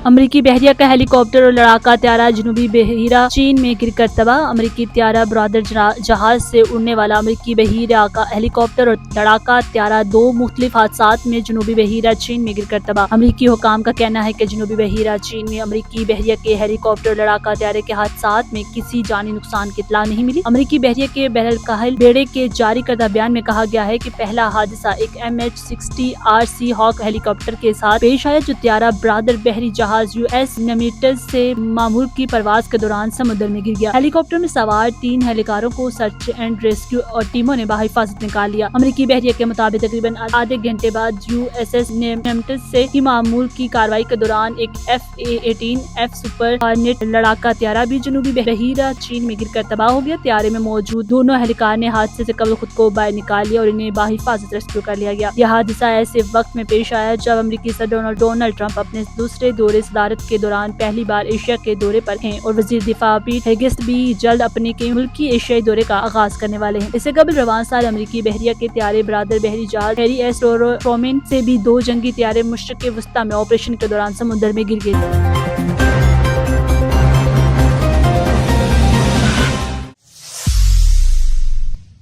امریکی بحریہ کا ہیلی کاپٹر اور لڑاکا طیارہ جنوبی بحیرہ چین میں گر کر تباہ۔ امریکی طیارہ بردار جہاز سے اڑنے والا امریکی بحریہ کا ہیلی کاپٹر اور لڑاکا طیارہ دو مختلف حادثات میں جنوبی بحیرہ چین میں گر کر تباہ۔ امریکی حکام کا کہنا ہے کہ جنوبی بحیرہ چین میں امریکی بحریہ کے ہیلی کاپٹر اور لڑاکا طیارے کے حادثات میں کسی جانی نقصان کی اطلاع نہیں ملی۔ امریکی بحریہ کے بحر الکاہل بیڑے کے جاری کردہ بیان میں کہا گیا ہے کہ پہلا حادثہ ایک MH-60 RC ہاک ہیلی کاپٹر کے ساتھ پیش آیا جو طیارہ بردار بحری جہاز US نیمیٹز سے معمول کی پرواز کے دوران سمندر میں گر گیا۔ ہیلی کاپٹر میں سوار 3 اہلکاروں کو سرچ اینڈ ریسکیو ٹیموں نے بحفاظت نکال لیا۔ امریکی بحریہ کے مطابق تقریباً آدھے گھنٹے بعد USS نیمیٹز سے ہی معمول کی کارروائی کے دوران ایک F/A-18F سپر ہارنیٹ لڑاکا طیارہ بھی جنوبی بحیرہ چین میں گر کر تباہ ہو گیا۔ طیارے میں موجود دونوں اہلکار نے حادثے سے قبل خود کو باہر نکال لیا اور انہیں بحفاظت ریسکیو کر لیا گیا۔ یہ حادثہ ایسے وقت میں پیش آیا جب امریکی صدر ڈونلڈ ٹرمپ اپنے دوسرے دورِ صدارت کے دوران پہلی بار ایشیا کے دورے پر ہیں اور وزیر دفاع پیٹ ہیگسٹ بھی جلد اپنے ملکی ایشیائی دورے کا آغاز کرنے والے ہیں۔ اس سے قبل رواں سال امریکی بحریہ کے طیارے بردار بحری جہاز ہیری ایس ٹرومین سے بھی 2 جنگی طیارے مشرق وسطیٰ میں آپریشن کے دوران سمندر میں گر گئے تھے۔